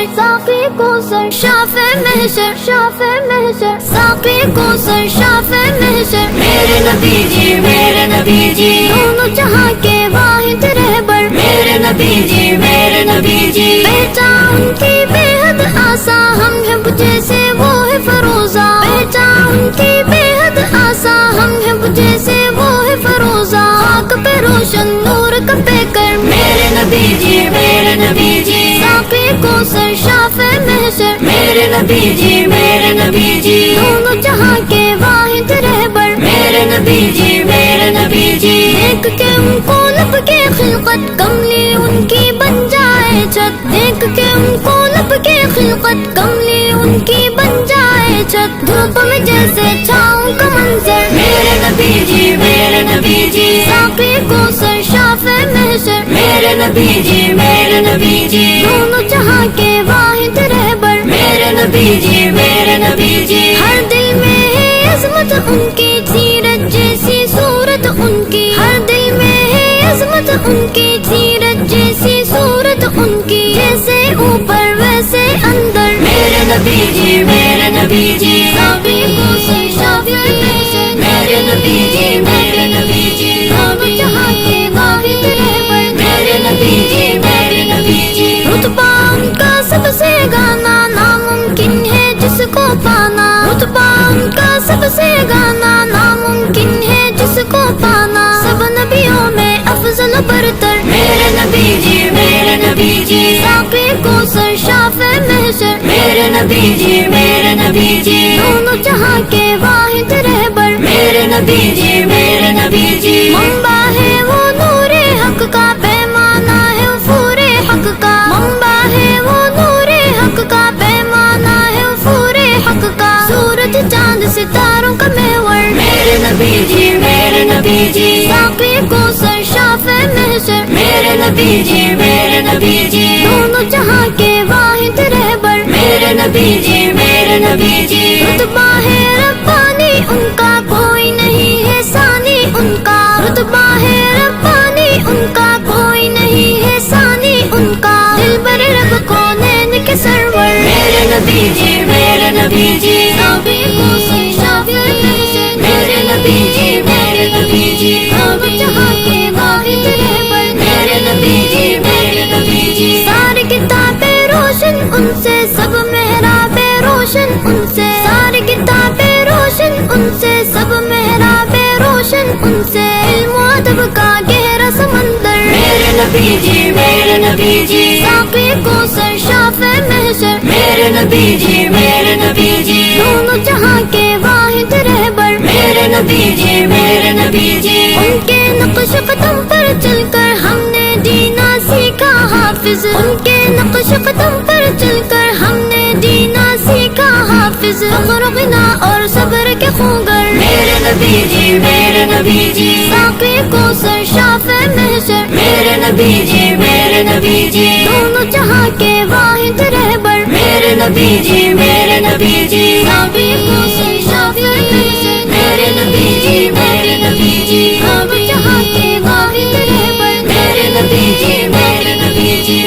کوثر ساقی کوثر شافع محشر شافع محشر ساقی کوثر شافع محشر میرے نبی جی میرے نبی جی دونوں جہاں کے واحد رہبر میرے نبی جی میرے نبی جی پہچان ان کی بے حد آساں ہم ہیں جیسے وہ ہے فروزہ پہچان ان کی بے حد آساں ہم ہیں جیسے وہ ہے فروزہ خاک پہ روشن نور کا پیکر میرے نبی جی میرے نبی جی ساقی کوثر شافع محشر میرے نبی جی میرے نبی جی دونوں جہاں کے واحد رہبر میرے نبی جی میرے نبی جی دیکھ کے ان کو لب کے خلقت کملی ان کی بن جائے چھت دیکھ کے ان کو لب کے خلقت کملی ان کی بن جائے چھت دھوپ میں جیسے چھاؤں کا منظر میرے نبی جی میرے نبی جی ساقی کوثر شافع محشر میرے نبی جی میرے نبی جی دونوں جہاں کے واحد رہبر میرے نبی جی میرے نبی جی ہر دل میں ہے عظمت ان کی سیرت جیسی صورت ان کی ہر دل میں ہے عظمت ان کی سیرت جیسی صورت ان کی جیسے اوپر ویسے اندر میرے نبی جی میرے نبی جی ساقی کوثر شافع محشر میرے نبی جی میرے نبی جی دونوں جہاں کے واحد رہبر میرے نبی جی میرے نبی جی رتبہ ان کا سب سے گانا ناممکن ہے جس کو پانا رتبہ ان کا سب سے گانا ناممکن ہے جس کو پانا سب نبیوں میں افضل و برتر میرے نبی جی میرے نبی جی ساقی کوثر شافع محشر میرے نبی جی میرے نبی جی دونوں جہاں کے واحد رہبر میرے نبی جی میرے نبی جی منبع ہے وہ نور حق کا پیمانہ ہے فور حق کا منبع ہے وہ نور حق کا پیمانہ ہے فور حق کا سورج چاند ستاروں کا محور میرے نبی جی میرے نبی جی ساقی کوثر شافع محشر میرے نبی جی میرے نبی جی دونوں جہاں کے واحد رہبر میرے نبی جی میرے نبی جی رتبہ ہے ربانی ان کا کوئی نہیں ہے ثانی ان کا رتبہ ہے ربانی ان کا کوئی نہیں ہے ثانی ان کا دلبر رب کو نین کے سرور میرے نبی جی میرے نبی جی ساقی کوثر شافع محشر میرے نبی جی میرے نبی جی دونوں جہاں کے واحد رہبر میرے نبی جی میرے نبی جی ساری کتابیں روشن ان سے سب محرابیں روشن ان سے ساری کتابیں روشن ان سے سب محرابیں روشن ان سے علم و ادب کا گہرا سمندر میرے نبی جی میرے نبی جی ساقی کوثر شافع محشر میرے نبی جی میرے نبی جی دونوں جہاں کے واحد رہبر میرے نبی جی میرے نبی جی ان کے نقش قدم پر چل کر ہم نے جینا سیکھا حافظ ان کے نقش قدم پر چل کر ہم نے جینا سیکھا حافظ فخر و غنا اور صبر کے خوگر میرے نبی جی میرے نبی جی ساقی کوثر شافع محشر میرے نبی جی میرے نبی جی دونوں جہاں کے واحد رہبر میرے نبی جی میرے نبی جی ساقی کوثر شافع محشر میرے نبی جی میرے نبی جی دونوں جہاں کے واحد رہبر میرے نبی جی میرے نبی جی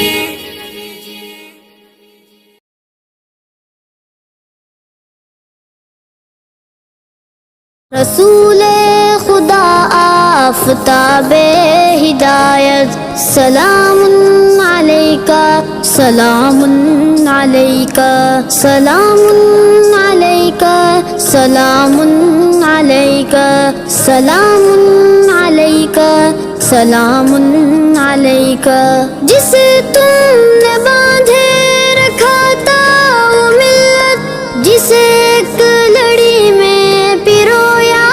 رسول خدا آفتاب ہدایت سلام علیکہ سلام علیکہ سلام علیکہ سلام علیکہ سلام علیکہ سلام علیکہ جسے تم نے باندھے رکھا تھا وہ ملت جسے ایک لڑی میں پیرویا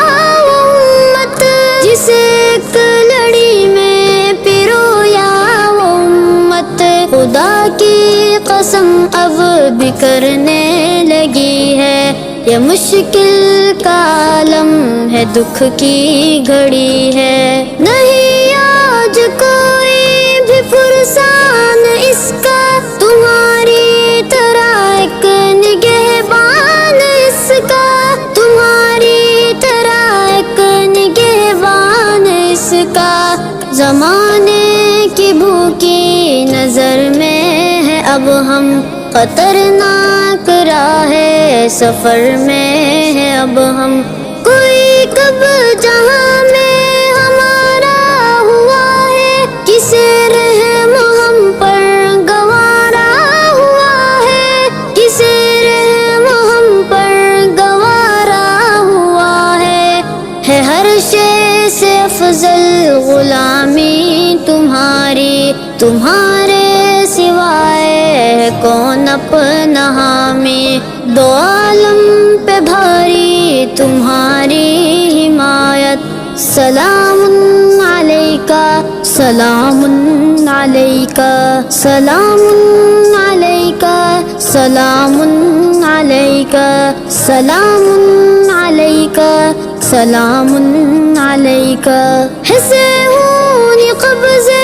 وہ امت جسے ایک لڑی میں پیرویا وہ امت خدا کی قسم اب بکھرنے لگی ہے یہ مشکل کا عالم ہے دکھ کی گھڑی ہے نہیں آج کوئی بھی فرسان اس کا تمہاری طرح ایک نگہبان اس کا تمہاری طرح ایک نگہبان اس کا زمانے کی بھوکی نظر میں ہے اب ہم خطرناک راہ سفر میں ہے اب ہم، کوئی کب جہاں میں ہمارا ہوا ہے، کسے رحم ہم پر گوارا ہوا ہے، کسے رحم ہم پر گوارا ہوا ہے ہر شے سے افضل غلامی تمہاری، تمہارے سوائے کون اپنا حامی، دو عالم پہ بھاری تمہاری حمایت، سلام علیکہ سلام علیکہ سلام علیکہ سلام علیکہ سلام علیکہ سلام علیکہ۔ ہے صہیونی قبضے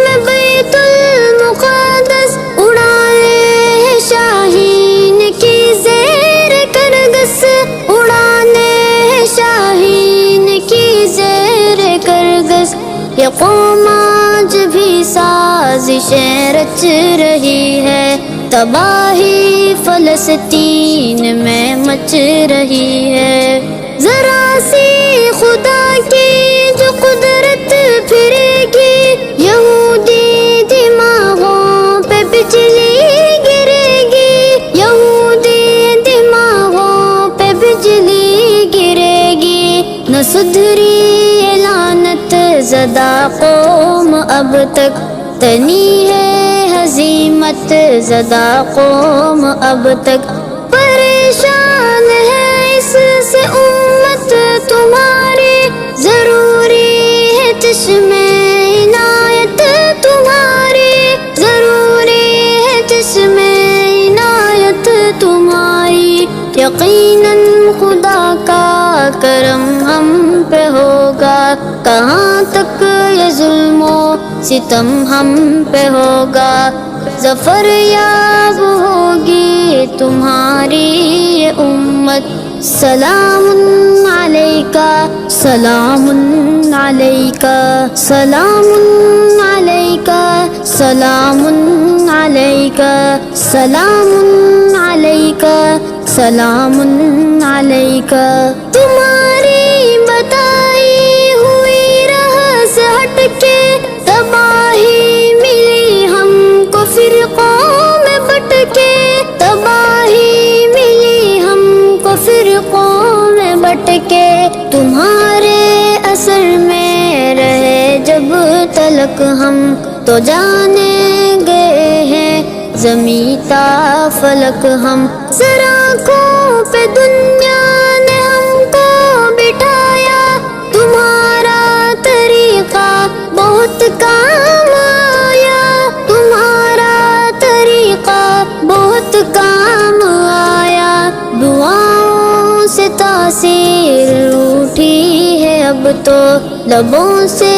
میں بیت المقدس، اڑانے شاہین کی زیر کرگس، اڑانے شاہین کی زیر کرگس، یہ قوم آج بھی سازشیں رچ رہی ہے، تباہی فلسطین میں مچ رہی ہے، ذرا سی خدا کی جو قدرت پھرے گی، یہودی دماغوں پہ بجلی گرے گی، یہودی دماغوں پہ بجلی گرے گی، نہ سدھری لعنت زدہ قوم اب تک، تنی ہے ہزیمت زدہ قوم اب تک، پریشان ہے اس سے امت تمہاری، ضروری ہے چشم عنایت تمہاری، ضروری ہے چشم عنایت تمہاری، یقیناً خدا کا کرم ہم پہ ہوگا، کہاں تک یہ ظلم و ستم ہم پہ ہوگا، ظفر یاب ہوگی تمہاری یہ امت، سلام علیکہ سلام علیکہ سلام علیکہ سلام علیکہ سلام علیکہ سلام علیکہ۔ تمہاری بتائی ہوئی راہ سے ہٹ کے تباہی ملی ہم کو، فرقوں میں بٹ کے تباہی ملی ہم کو، فرقوں میں بٹ کے، تمہارے اثر میں رہے جب تلک ہم، تو جانے گئے ہیں زمیں تا فلک ہم، سراکوں پہ دنیا نے ہم کو بٹھایا، تمہارا طریقہ بہت کام آیا، تمہارا طریقہ بہت کام آیا، دعاؤں سے تاثیر روٹھی ہے اب تو، لبوں سے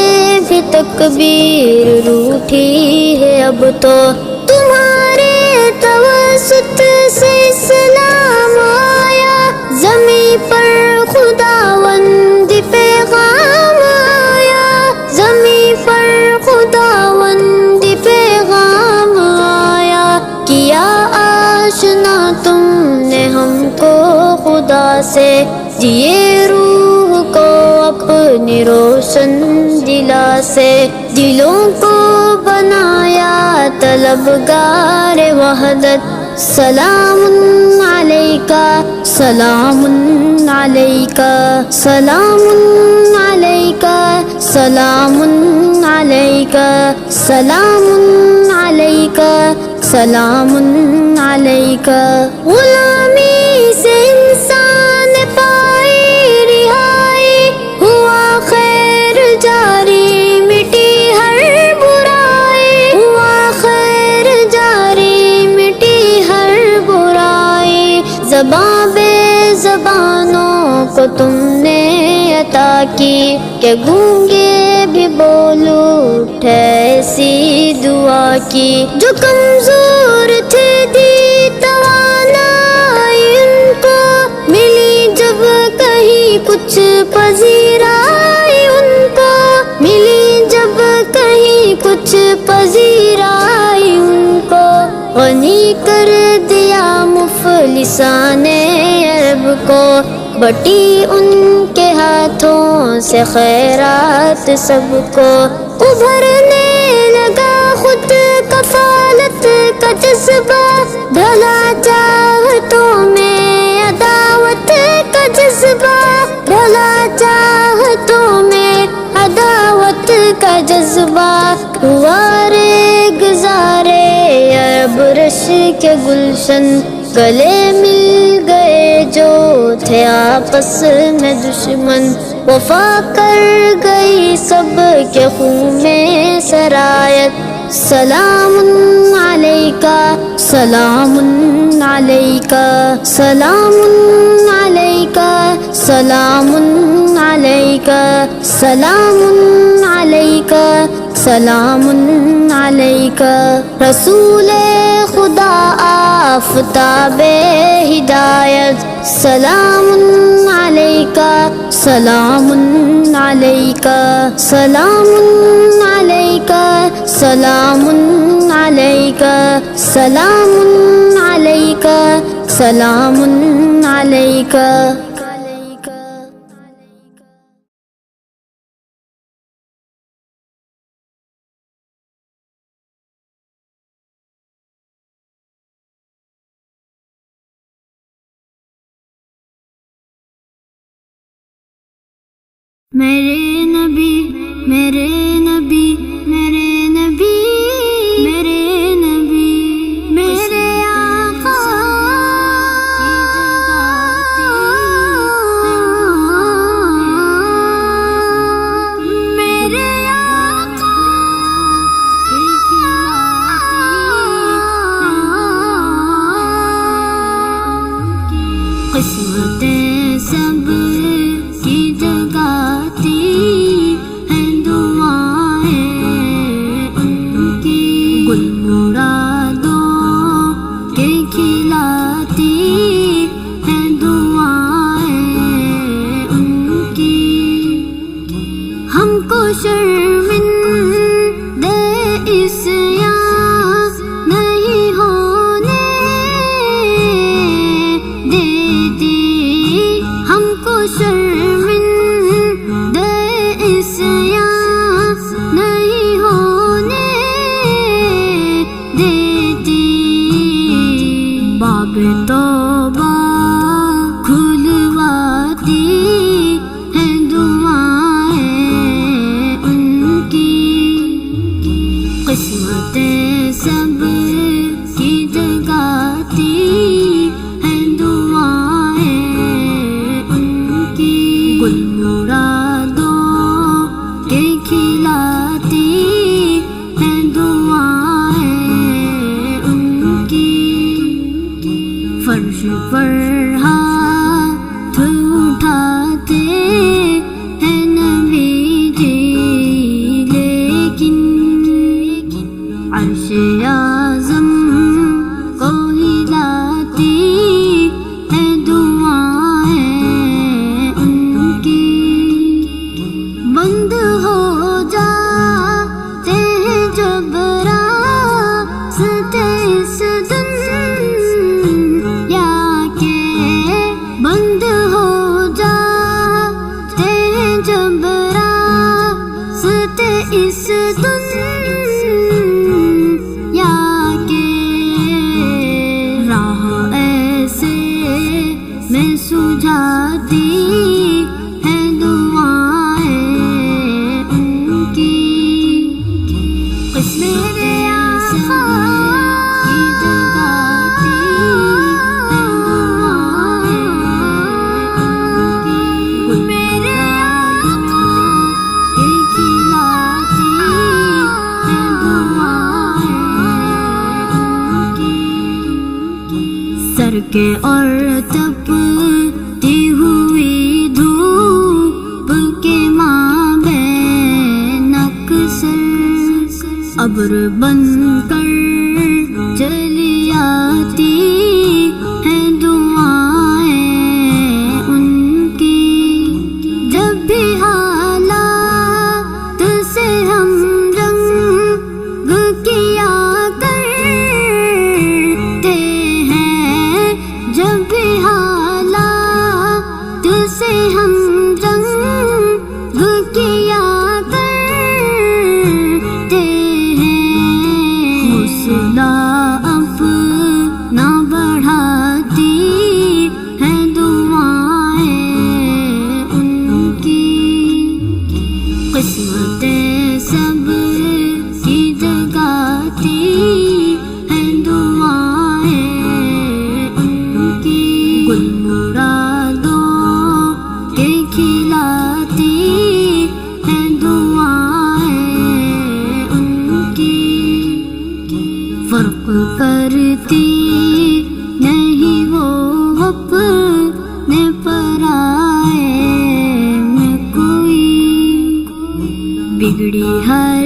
بھی تکبیر روٹھی ہے اب تو، تمہارے توسط سے اسلام آیا، زمین پر خداوند پیغام آیا، زمین پر خداوند پیغام آیا، کیا آشنا تم نے ہم کو خدا سے، دیے روح کو اپنی روشن دلا سے، دلوں کو بنایا طلبگار وحدت، سلام علیکہ سلام علیکہ سلام علیکہ سلام علیکہ سلام علیکہ سلام علیکہ۔ غلامی سے انسان پائی رہائی، ہوا خیر جاری مٹی ہر برائی، ہوا خیر جاری مٹی ہر برائی، زباں بے زبانوں کو تم نے عطا کی، کہ گونگے بھی بول اٹھے ایسی دعا کی، جو کمزور تھے دی توانائی ان کو، ملی جب کہیں کچھ پذیرائی ان کو، ملی جب کہیں کچھ پذیرائی ان کو، غنی کر لسان عرب کو، بٹی ان کے ہاتھوں سے خیرات سب کو، ابھرنے لگا خود کفالت کا جذبہ، ڈھلا چاہتوں میں عداوت کا جذبہ، ڈھلا چاہتوں میں عداوت کا جذبہ، ہوا گزارے عرب رش کے گلشن، گلے مل گئے جو تھے آپس میں دشمن، وفا کر گئی سب کے خون میں سرایت، سلام علیکہ سلام علیکہ سلام علیکہ سلام علیکہ سلام علیکہ سلام علیکہ، رسول خدا آفتاب ہدایت، سلام علیکہ سلام علیکہ سلام علیکہ سلام علیکہ سلام علیکہ سلام علیکہ۔ میرے نبی میرے نبی میرے نبی میرے نبی میرے آقا، میرے آقا، قسمتیں سب کی جگاتی ہیں دعائیں ان کی، گل مرادوں کے کھلاتی ہیں دعائیں ان کی، ہم کو شرمندہ عصیاں نہیں ہونے دیتی، ہم کو شرمندہ عصیاں نہیں ہونے دیتی، باب توبہ کھلواتی ہیں دعائیں ان کی، قسمتیں سب کی جگاتی ہیں دعائیں ان کی، گل مرادوں کے کھلاتی ہیں دعائیں ان کی، فرش پر ہاتھ اٹھاتے ہیں نبی جی، لیکن عرش اعظم کو ہلاتی ہیں دعائیں ان کی، بند ہو جاتے ہیں جب راستے اس دنیا کے، بند ہو جاتے ہیں جب راستے اس دنیا کے، راہ ایسے میں سجاتی ہیں دعائیں ان کی، میرے آقا کی جگاتی ہیں دعائیں ان کی، میرے آقا کی کھلاتی ہیں دعائیں ان کی، سر کے اور تپتی ہوئی دھوپ کے مابین اکثر ابر بن کر چلی آتی ہیں دعائیں ان کی، جب بھی حالات سے ہم رنگ کیا کرتے ہیں، جب گل مرادوں کے کھلاتی ہیں دعائیں ان کی، فرق کرتی نہیں وہ اپنے پرائے میں کوئی، بگڑی ہر